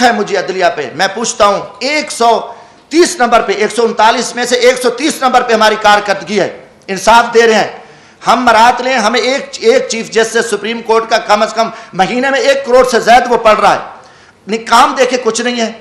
دکھ ہے مجھے عدلیہ پہ. میں پوچھتا ہوں 130 نمبر پہ 139 میں سے 130 نمبر پہ ہماری کارکردگی ہے. انصاف دے رہے ہیں. ہم مرات لیں, ہمیں ایک چیف جسٹس سپریم کورٹ کا کم از کم مہینے میں 1 کروڑ سے زائد وہ پڑ رہا ہے. کام دیکھے کچھ نہیں ہے.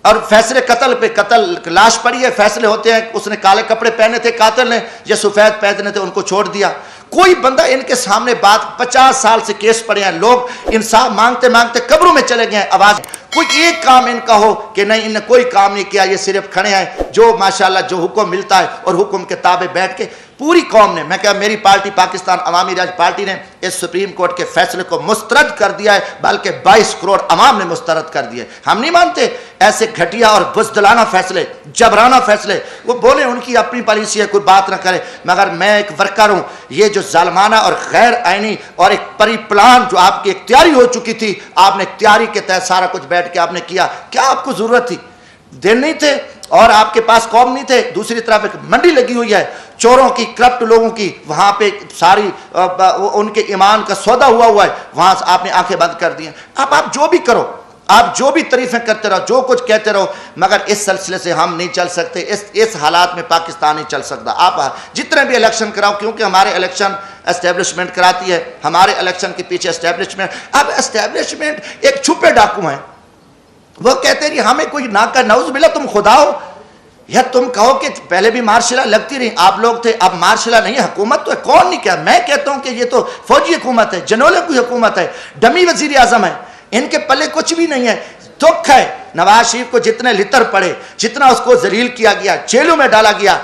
اور فیصلے قتل پہ قتل, لاش پڑی ہے, فیصلے ہوتے ہیں. اس نے کالے کپڑے پہنے تھے قاتل نے, یا سفید پہنے تھے, ان کو چھوڑ دیا. کوئی بندہ ان کے سامنے بات 50 سال سے کیس پڑے ہیں, لوگ انصاف مانگتے مانگتے قبروں میں چلے گئے ہیں. آواز کوئی ایک کام ان کا ہو کہ نہیں ان نے کوئی کام نہیں کیا, یہ صرف کھڑے ہیں جو ماشاءاللہ جو حکم ملتا ہے اور حکم کے تابع بیٹھ کے. پوری قوم نے, میں کہا میری پارٹی پاکستان عوامی راج پارٹی نے اس سپریم کورٹ کے فیصلے کو مسترد کر دیا ہے, بلکہ 22 کروڑ عوام نے مسترد کر دیا ہے. ہم نہیں مانتے ایسے گھٹیا اور بزدلانہ فیصلے, جبرانہ فیصلے. وہ بولے ان کی اپنی پالیسی ہے, کوئی بات نہ کرے, مگر میں ایک ورکر ہوں. یہ جو ظالمانہ اور غیر آئینی اور ایک پری پلان جو آپ کی اختیاری ہو چکی تھی, آپ نے اختیاری کے تحت سارا کچھ بیٹھ کے آپ نے کیا. کیا آپ کو ضرورت تھی؟ دن نہیں تھے اور آپ کے پاس قوم نہیں تھے. دوسری طرف ایک منڈی لگی ہوئی ہے چوروں کی, کرپٹ لوگوں کی, وہاں پہ ساری ان کے ایمان کا سودا ہوا ہے, وہاں سے آپ نے آنکھیں بند کر دی ہیں. اب آپ جو بھی کرو, آپ جو بھی تعریفیں کرتے رہو, جو کچھ کہتے رہو, مگر اس سلسلے سے ہم نہیں چل سکتے. اس حالات میں پاکستان نہیں چل سکتا. آپ جتنے بھی الیکشن کراؤ, کیونکہ ہمارے الیکشن اسٹیبلشمنٹ کراتی ہے, ہمارے الیکشن کے پیچھے اسٹیبلشمنٹ. اب اسٹیبلشمنٹ ایک چھپے ڈاکو ہیں. وہ کہتے ہیں ہمیں کوئی نعوذ باللہ تم خدا ہو, یا تم کہو کہ پہلے بھی مارشلہ لگتی رہی, آپ لوگ تھے, اب مارشلہ نہیں ہے, حکومت تو ہے. کون نہیں کیا؟ میں کہتا ہوں کہ یہ تو فوجی حکومت ہے, جنولے کی حکومت ہے, ڈمی وزیر اعظم ہے, ان کے پلے کچھ بھی نہیں ہے. دکھ ہے نواز شریف کو جتنے لتر پڑے, جتنا اس کو ذلیل کیا گیا, جیلوں میں ڈالا گیا,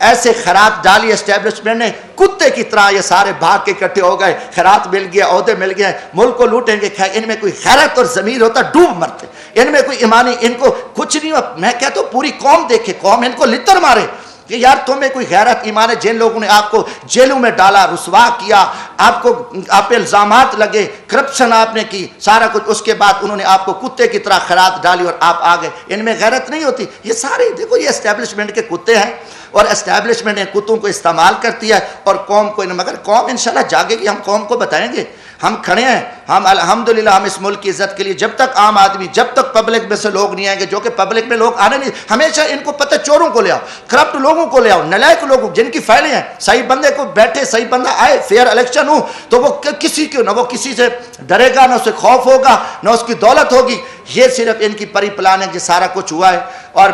ایسے خیرات ڈالی اسٹیبلشمنٹ نے کتے کی طرح. یہ سارے بھاگ کے اکٹھے ہو گئے, خیرات مل گیا, عہدے مل گئے, ملک کو لوٹیں گے. ان میں کوئی خیرت اور ضمیر ہوتا ڈوب مرتے. ان میں کوئی ایمانی, ان کو کچھ نہیں. میں کہتا ہوں پوری قوم دیکھے, قوم ان کو لتر مارے کہ یار تمہیں کوئی غیرت ایمان ہے. جن لوگوں نے آپ کو جیلوں میں ڈالا, رسوا کیا, آپ پہ الزامات لگے, کرپشن آپ نے کی, سارا کچھ, اس کے بعد انہوں نے آپ کو کتے کی طرح خیرات ڈالی اور آپ آ گئے. ان میں غیرت نہیں ہوتی. یہ سارے دیکھو یہ اسٹیبلشمنٹ کے کتے ہیں, اور اسٹیبلشمنٹ ان کتوں کو استعمال کرتی ہے اور قوم کو. مگر قوم انشاءاللہ جاگے گی, ہم قوم کو بتائیں گے. ہم کھڑے ہیں, ہم الحمدللہ ہم اس ملک کی عزت کے لیے, جب تک عام آدمی, جب تک پبلک میں سے لوگ نہیں آئیں گے, جو کہ پبلک میں لوگ آنے نہیں, ہمیشہ ان کو پتہ چوروں کو لے آؤ, کرپٹ لوگوں کو لے آؤ, نلائق لوگوں جن کی فائلیں ہیں, صحیح بندے کو بیٹھے, صحیح بندہ آئے, فیئر الیکشن ہو, تو وہ کسی کو نہ وہ کسی سے ڈرے گا, نہ اسے خوف ہوگا, نہ اس کی دولت ہوگی. یہ صرف ان کی پری پلان ہے. یہ سارا کچھ ہوا ہے اور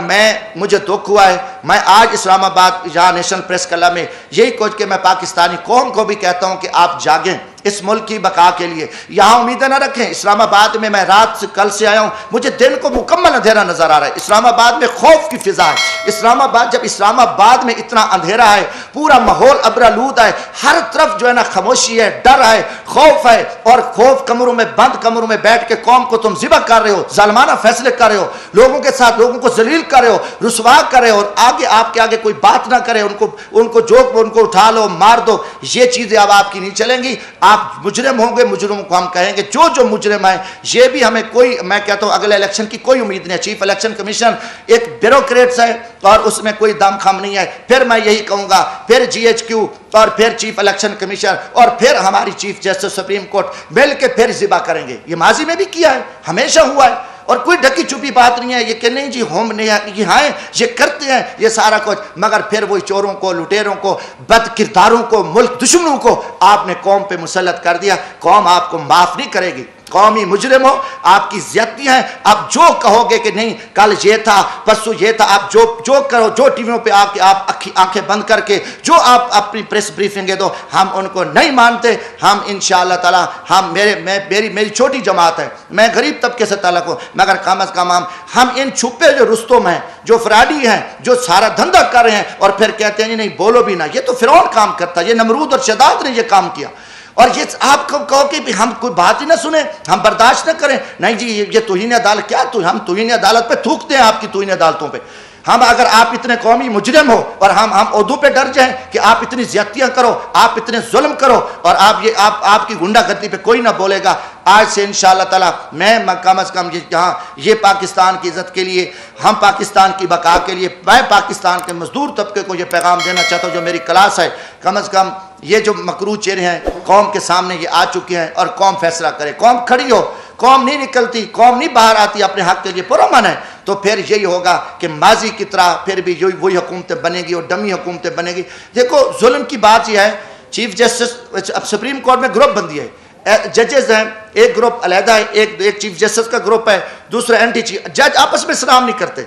مجھے دکھ ہوا ہے. میں آج اسلام آباد یہاں نیشنل پریس کلب میں یہی کچھ کہ میں پاکستانی قوم کو بھی کہتا ہوں کہ آپ جاگیں اس ملک کی بقا کے لیے. یہاں امیدیں نہ رکھیں. اسلام آباد میں رات سے کل سے آیا ہوں, مجھے دن کو مکمل اندھیرا نظر آ رہا ہے. اسلام آباد میں خوف کی فضا ہے. اسلام آباد, جب اسلام آباد میں اتنا اندھیرا ہے, پورا ماحول ابرآلود ہے, ہر طرف جو ہے نا خاموشی ہے, ڈر ہے, خوف ہے, اور خوف کمروں میں بند کمروں میں بیٹھ کے قوم کو تم ذبح کر رہے ہو, ظالمانہ فیصلے کر رہے ہو, لوگوں کے ساتھ لوگوں کو ذلیل کر رہے ہو, رسوا کر رہے ہو, اور آگے آپ کے آگے کوئی بات نہ کرے, ان کو اٹھا لو, مار دو. یہ چیزیں اب آپ کی نہیں چلیں گی. آپ مجرم ہوں گے, مجرموں کو ہم کہیں گے جو مجرم ہیں. یہ بھی ہمیں کوئی, میں کہتا ہوں اگلے الیکشن کی کوئی امید نہیں ہے. چیف الیکشن کمیشن ایک بیوروکریٹس ہے اور اس میں کوئی دم خم نہیں ہے. پھر میں یہی کہوں گا, پھر GHQ اور پھر چیف الیکشن کمیشن اور پھر ہماری چیف جسٹس سپریم کورٹ مل کے پھر ذبح کریں گے. یہ ماضی میں بھی کیا ہے, ہمیشہ ہوا ہے, اور کوئی ڈھکی چھپی بات نہیں ہے. یہ کہ نہیں جی ہم نہیں ہیں, یہ کرتے ہیں یہ سارا کچھ, مگر پھر وہی چوروں کو, لٹیروں کو, بد کرداروں کو, ملک دشمنوں کو آپ نے قوم پہ مسلط کر دیا. قوم آپ کو معاف نہیں کرے گی. قومی مجرم ہو, آپ کی زیادتی ہیں. آپ جو کہو گے کہ نہیں کل یہ تھا, پرسوں یہ تھا, آپ جو کرو, جو ٹی ویوں پہ آپ آنکھیں بند کر کے جو آپ اپنی پریس بریفنگیں دو, ہم ان کو نہیں مانتے. ہم انشاءاللہ تعالی, ہم میری چھوٹی جماعت ہے, میں غریب طبقے سے تعلق ہوں, مگر کم از کم ہم ان چھپے جو رستم ہیں, جو فراڈی ہیں, جو سارا دھندہ کر رہے ہیں اور پھر کہتے ہیں نہیں بولو بھی نہ, یہ تو فرعون کام کرتا ہے, یہ نمرود اور شداد نے یہ کام کیا. اور یہ آپ کو کہو کہ ہم کوئی بات ہی نہ سنیں, ہم برداشت نہ کریں, نہیں جی یہ توہین عدالت, کیا ہم توہین عدالت پہ تھوکتے ہیں, آپ کی توہین عدالتوں پہ. ہم اگر آپ اتنے قومی مجرم ہو اور ہم عہدوں پہ ڈر جائیں کہ آپ اتنی زیادتیاں کرو, آپ اتنے ظلم کرو, اور آپ کی گنڈا گردی پہ کوئی نہ بولے گا. آج سے انشاءاللہ تعالی میں کم از کم یہ پاکستان کی عزت کے لیے, ہم پاکستان کی بقا کے لیے, میں پاکستان کے مزدور طبقے کو یہ پیغام دینا چاہتا ہوں جو میری کلاس ہے, کم از کم یہ جو مکروہ چہرے ہیں قوم کے سامنے یہ آ چکے ہیں, اور قوم فیصلہ کرے. قوم کھڑی ہو, قوم نہیں نکلتی، قوم نہیں باہر آتی اپنے حق کے لیے پرامن ہے، تو پھر یہی ہوگا کہ ماضی کی طرح پھر بھی وہی حکومتیں بنے گی اور ڈمی حکومتیں بنے گی۔ دیکھو ظلم کی بات یہ ہے، چیف جسٹس اب سپریم کورٹ میں گروپ بندی ہے، ججز ہیں، ایک گروپ علیحدہ ہے، ایک چیف جسٹس کا گروپ ہے، دوسرا اینٹی چیف، جج آپس میں سلام نہیں کرتے۔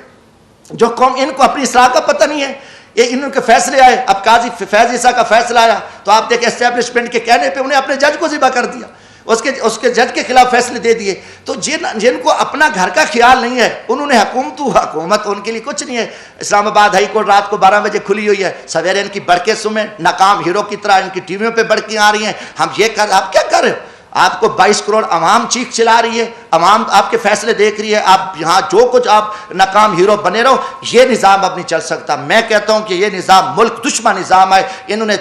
جو قوم ان کو اپنی اصلاح کا پتہ نہیں ہے، یہ ان کے فیصلے آئے، اب قاضی فیض عیسیٰ کا فیصلہ آیا تو آپ دیکھیں اسٹیبلشمنٹ کے کہنے پہ انہیں اپنے جج کو ذبح کر دیا، اس کے جج کے خلاف فیصلے دے دیے۔ تو جن کو اپنا گھر کا خیال نہیں ہے، انہوں نے حکومت ان کے لیے کچھ نہیں ہے۔ اسلام آباد ہائی کورٹ رات کو 12 بجے کھلی ہوئی ہے، سویرے ان کی بڑکیں سنیں، ناکام ہیرو کی طرح ان کی ٹی ویوں پہ بڑکیں آ رہی ہیں، ہم یہ کر، آپ کیا کر رہے ہو؟ آپ کو 22 کروڑ عوام چیخ چلا رہی ہے، عوام آپ کے فیصلے دیکھ رہی ہے، آپ یہاں جو کچھ آپ ناکام ہیرو بنے رہو، یہ نظام اب نہیں چل سکتا۔ میں کہتا ہوں کہ یہ نظام ملک دشمن نظام ہے، انہوں نے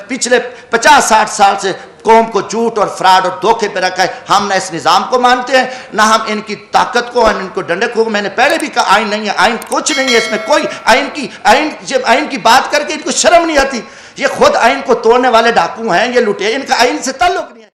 پچھلے 50-60 سال سے قوم کو جھوٹ اور فراڈ اور دھوکے پہ رکھا ہے۔ ہم نہ اس نظام کو مانتے ہیں، نہ ہم ان کی طاقت کو، ان کو ڈنڈے کو۔ میں نے پہلے بھی کہا آئین نہیں ہے، آئین کچھ نہیں ہے، اس میں کوئی آئین کی بات کر کے ان کو شرم نہیں آتی۔ یہ خود آئین کو توڑنے والے ڈاکو ہیں، یہ لٹے، ان کا آئین سے تعلق